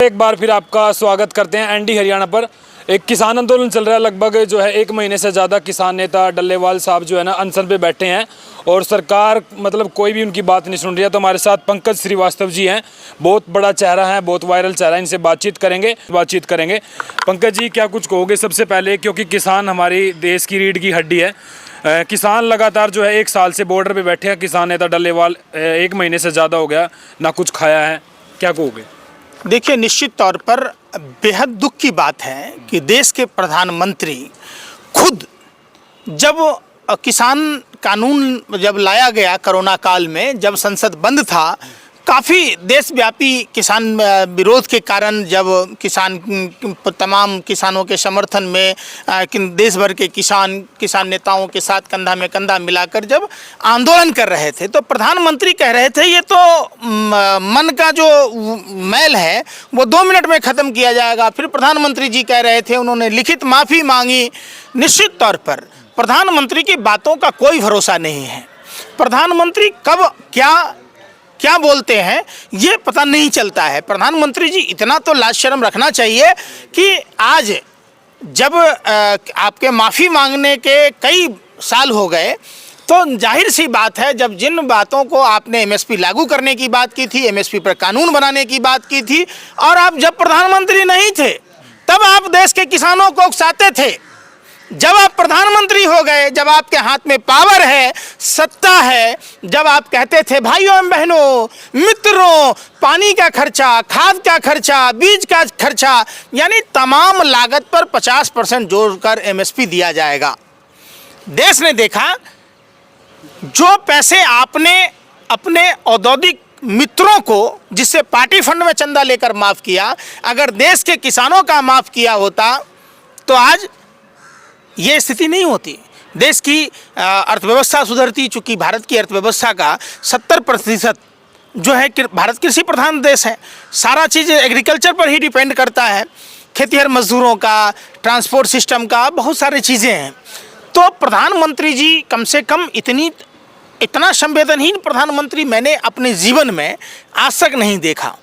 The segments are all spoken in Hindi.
एक बार फिर आपका स्वागत करते हैं एनडी हरियाणा पर। एक किसान आंदोलन चल रहा है, लगभग जो है 1 महीने से ज़्यादा किसान नेता डल्लेवाल साहब जो है ना अनशन पे बैठे हैं और सरकार मतलब कोई भी उनकी बात नहीं सुन रही है। तो हमारे साथ पंकज श्रीवास्तव जी हैं, बहुत बड़ा चेहरा है, बहुत वायरल चेहरा है, इनसे बातचीत करेंगे। पंकज जी, क्या कुछ कहोगे सबसे पहले, क्योंकि किसान हमारी देश की रीढ़ की हड्डी है। किसान लगातार जो है 1 साल से बॉर्डर पे बैठे हैं। किसान नेता डल्लेवाल 1 महीने से ज़्यादा हो गया ना कुछ खाया है, क्या कहोगे? देखिए, निश्चित तौर पर बेहद दुख की बात है कि देश के प्रधानमंत्री खुद जब किसान कानून जब लाया गया कोरोना काल में, जब संसद बंद था, काफ़ी देशव्यापी किसान विरोध के कारण जब तमाम किसानों के समर्थन में देश भर के किसान नेताओं के साथ कंधा में कंधा मिलाकर जब आंदोलन कर रहे थे, तो प्रधानमंत्री कह रहे थे ये तो मन का जो मैल है वो 2 मिनट में ख़त्म किया जाएगा। फिर प्रधानमंत्री जी कह रहे थे, उन्होंने लिखित माफ़ी मांगी। निश्चित तौर पर प्रधानमंत्री की बातों का कोई भरोसा नहीं है। प्रधानमंत्री कब क्या बोलते हैं ये पता नहीं चलता है। प्रधानमंत्री जी इतना तो लाज शर्म रखना चाहिए कि आज जब आपके माफ़ी मांगने के कई साल हो गए, तो जाहिर सी बात है जब जिन बातों को आपने एमएसपी लागू करने की बात की थी, एमएसपी पर कानून बनाने की बात की थी, और आप जब प्रधानमंत्री नहीं थे तब आप देश के किसानों को उकसाते थे। जब आप प्रधानमंत्री हो गए, जब आपके हाथ में पावर है, सत्ता है, जब आप कहते थे भाइयों एवं बहनों, मित्रों, पानी का खर्चा, खाद का खर्चा, बीज का खर्चा, यानी तमाम लागत पर 50% जोड़कर एमएसपी दिया जाएगा। देश ने देखा जो पैसे आपने अपने औद्योगिक मित्रों को, जिससे पार्टी फंड में चंदा लेकर माफ़ किया, अगर देश के किसानों का माफ़ किया होता तो आज ये स्थिति नहीं होती। देश की अर्थव्यवस्था सुधरती। चूँकि भारत की अर्थव्यवस्था का 70% जो है भारत कृषि प्रधान देश है, सारा चीज़ एग्रीकल्चर पर ही डिपेंड करता है, खेतिहर मजदूरों का, ट्रांसपोर्ट सिस्टम का, बहुत सारी चीज़ें हैं। तो प्रधानमंत्री जी कम से कम इतना संवेदनहीन प्रधानमंत्री मैंने अपने जीवन में आज तक नहीं देखा,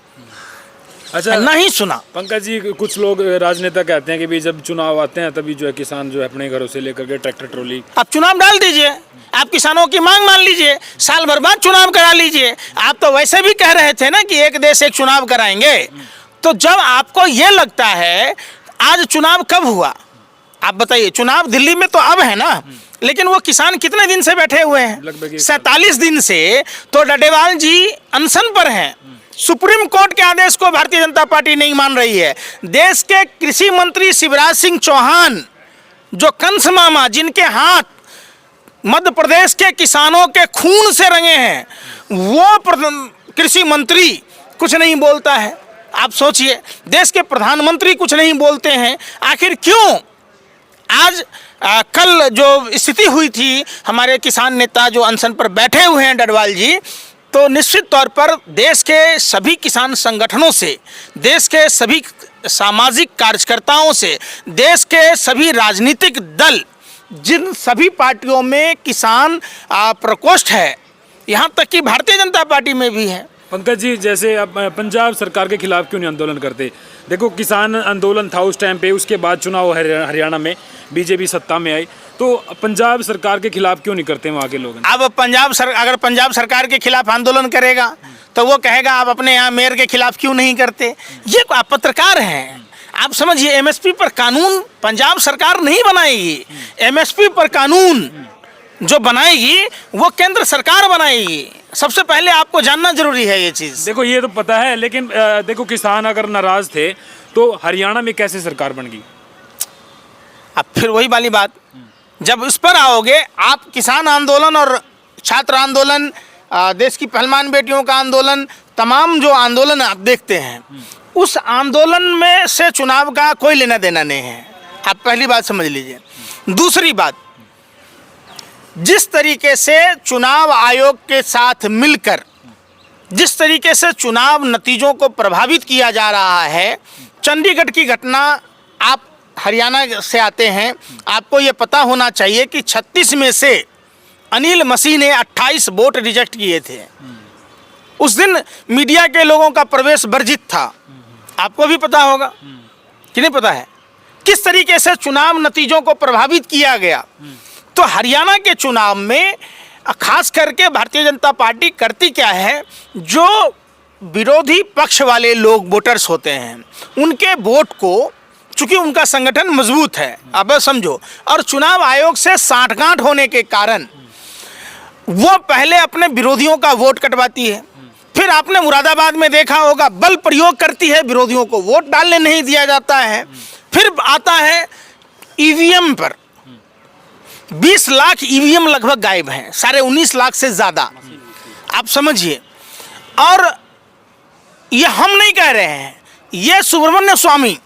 अच्छा नहीं सुना। पंकज जी, कुछ लोग राजनेता कहते हैं कि भी जब चुनाव आते हैं तभी जो है किसान जो है अपने घरों से लेकर के ट्रैक्टर ट्रॉली, आप चुनाव डाल दीजिए, आप किसानों की मांग मान लीजिए, साल भर बाद चुनाव करा लीजिए। आप तो वैसे भी कह रहे थे ना कि एक देश एक चुनाव कराएंगे। तो जब आपको ये लगता है, आज चुनाव कब हुआ आप बताइए? चुनाव दिल्ली में तो अब है ना, लेकिन वो किसान कितने दिन से बैठे हुए हैं? लगभग 47 दिन से तो डल्लेवाल जी अनशन पर हैं। सुप्रीम कोर्ट के आदेश को भारतीय जनता पार्टी नहीं मान रही है। देश के कृषि मंत्री शिवराज सिंह चौहान, जो कंस मामा, जिनके हाथ मध्य प्रदेश के किसानों के खून से रंगे हैं, वो कृषि मंत्री कुछ नहीं बोलता है। आप सोचिए, देश के प्रधानमंत्री कुछ नहीं बोलते हैं, आखिर क्यों? आज कल जो स्थिति हुई थी, हमारे किसान नेता जो अनशन पर बैठे हुए हैं डल्लेवाल जी, तो निश्चित तौर पर देश के सभी किसान संगठनों से, देश के सभी सामाजिक कार्यकर्ताओं से, देश के सभी राजनीतिक दल, जिन सभी पार्टियों में किसान प्रकोष्ठ है, यहाँ तक कि भारतीय जनता पार्टी में भी है। पंकज जी, जैसे आप पंजाब सरकार के खिलाफ क्यों नहीं आंदोलन करते? देखो, किसान आंदोलन था उस टाइम पे, उसके बाद चुनाव हरियाणा में बीजेपी सत्ता में आई, तो पंजाब सरकार के खिलाफ क्यों नहीं करते वहाँ के लोग? अब अगर पंजाब सरकार के खिलाफ आंदोलन करेगा तो वो कहेगा आप अपने यहाँ मेयर के खिलाफ क्यों नहीं करते? ये आप पत्रकार हैं, आप समझिए। एमएसपी पर कानून पंजाब सरकार नहीं बनाएगी, एमएसपी पर कानून जो बनाएगी वो केंद्र सरकार बनाएगी। सबसे पहले आपको जानना जरूरी है ये चीज़। देखो, ये तो पता है, लेकिन देखो, किसान अगर नाराज थे तो हरियाणा में कैसे सरकार बन गई? अब फिर वही वाली बात, जब इस पर आओगे आप, किसान आंदोलन और छात्र आंदोलन, देश की पहलवान बेटियों का आंदोलन, तमाम जो आंदोलन आप देखते हैं, उस आंदोलन में से चुनाव का कोई लेना देना नहीं है। आप पहली बात समझ लीजिए। दूसरी बात, जिस तरीके से चुनाव आयोग के साथ मिलकर जिस तरीके से चुनाव नतीजों को प्रभावित किया जा रहा है, चंडीगढ़ की घटना, आप हरियाणा से आते हैं, आपको ये पता होना चाहिए कि 36 में से अनिल मसीह ने 28 वोट रिजेक्ट किए थे। उस दिन मीडिया के लोगों का प्रवेश वर्जित था। आपको भी पता होगा कि नहीं पता है किस तरीके से चुनाव नतीजों को प्रभावित किया गया। तो हरियाणा के चुनाव में खास करके भारतीय जनता पार्टी करती क्या है, जो विरोधी पक्ष वाले लोग वोटर्स होते हैं उनके वोट को, चूंकि उनका संगठन मजबूत है, अब समझो, और चुनाव आयोग से साठगांठ होने के कारण वो पहले अपने विरोधियों का वोट कटवाती है। फिर आपने मुरादाबाद में देखा होगा, बल प्रयोग करती है, विरोधियों को वोट डालने नहीं दिया जाता है। फिर आता है ईवीएम पर, 20 लाख ईवीएम लगभग गायब हैं, 19.5 लाख से ज्यादा, आप समझिए। और ये हम नहीं कह रहे हैं, ये सुब्रमण्य स्वामी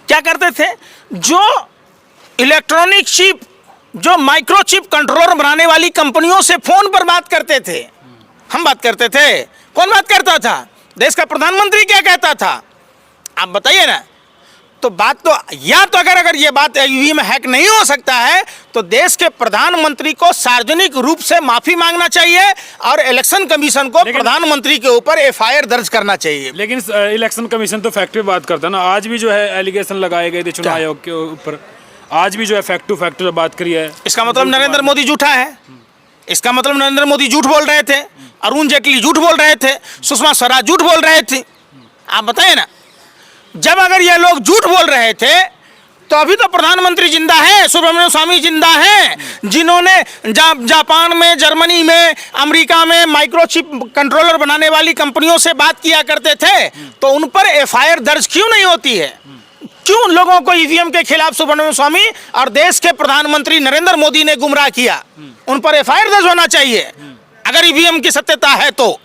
क्या करते थे, जो इलेक्ट्रॉनिक चिप, जो माइक्रोचिप कंट्रोलर बनाने वाली कंपनियों से फोन पर बात करते थे। हम बात करते थे, कौन बात करता था, देश का प्रधानमंत्री क्या कहता था, आप बताइए ना। तो बात तो, या तो अगर ये बात ईवीएम हैक नहीं हो सकता है तो देश के प्रधानमंत्री को सार्वजनिक रूप से माफी मांगना चाहिए और इलेक्शन कमीशन को प्रधानमंत्री के ऊपर एफआईआर दर्ज करना चाहिए। लेकिन इलेक्शन कमीशन तो फैक्ट पे बात करता है ना। आज भी जो है एलिगेशन लगाए गए थे चुनाव आयोग के ऊपर, आज भी जो है फैक्ट टू फैक्ट बात करी है। इसका मतलब नरेंद्र मोदी झूठा है, इसका मतलब नरेंद्र मोदी झूठ बोल रहे थे, अरुण जेटली झूठ बोल रहे थे, सुषमा स्वराज झूठ बोल रहे थे। आप बताइए ना, जब अगर ये लोग झूठ बोल रहे थे तो अभी तो प्रधानमंत्री जिंदा है, सुब्रमण्यम स्वामी जिंदा है, जिन्होंने जापान में, जर्मनी में, अमेरिका में माइक्रोचिप कंट्रोलर बनाने वाली कंपनियों से बात किया करते थे। तो उन पर एफआईआर दर्ज क्यों नहीं होती है? क्यों उन लोगों को ईवीएम के खिलाफ सुब्रमण्यम स्वामी और देश के प्रधानमंत्री नरेंद्र मोदी ने गुमराह किया? उन पर एफआईआर दर्ज होना चाहिए अगर ईवीएम की सत्यता है तो।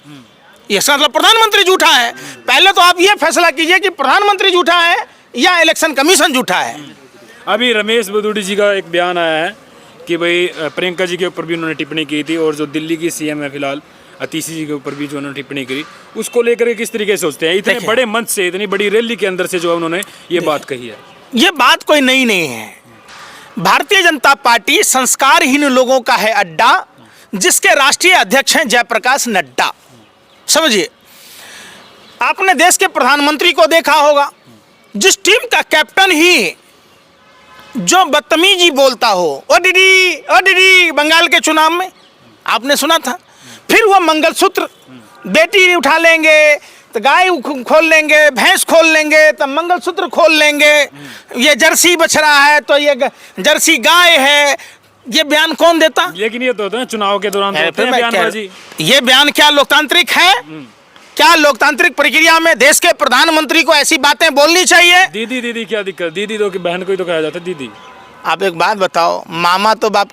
इसका मतलब प्रधानमंत्री झूठा है। पहले तो आप ये फैसला कीजिए कि प्रधानमंत्री झूठा है या इलेक्शन कमीशन झूठा है। अभी रमेश बदूड़ी जी का एक बयान आया है कि भाई प्रियंका जी के ऊपर भी उन्होंने टिप्पणी की थी, और जो दिल्ली की सीएम है फिलहाल अतीशी जी के ऊपर भी जो उन्होंने टिप्पणी करी, उसको लेकर किस तरीके से सोचते हैं? इतने बड़े मंच से, इतनी बड़ी रैली के अंदर से जो उन्होंने ये बात कही है, ये बात कोई नई नहीं है। भारतीय जनता पार्टी संस्कारहीन लोगों का है अड्डा, जिसके राष्ट्रीय अध्यक्ष हैं जयप्रकाश नड्डा। समझिए, आपने देश के प्रधानमंत्री को देखा होगा, जिस टीम का कैप्टन ही जो बदतमीजी बोलता हो, ओ दीदी बंगाल के चुनाव में आपने सुना था। फिर वो मंगलसूत्र बेटी उठा लेंगे तो गाय खोल लेंगे, भैंस खोल लेंगे तो मंगलसूत्र खोल लेंगे, ये जर्सी बछड़ा है तो ये जर्सी गाय है। ये बयान कौन देता? लेकिन ये तो होता है चुनाव के दौरान तो होते हैं बयानबाजी। ये बयान क्या लोकतांत्रिक है? क्या लोकतांत्रिक प्रक्रिया में देश के प्रधानमंत्री को ऐसी बातें बोलनी चाहिए? दीदी क्या दिक्कत? दीदी तो बहन को ही तो कहा जाता है दीदी। आप एक बात बताओ, मामा तो बाप का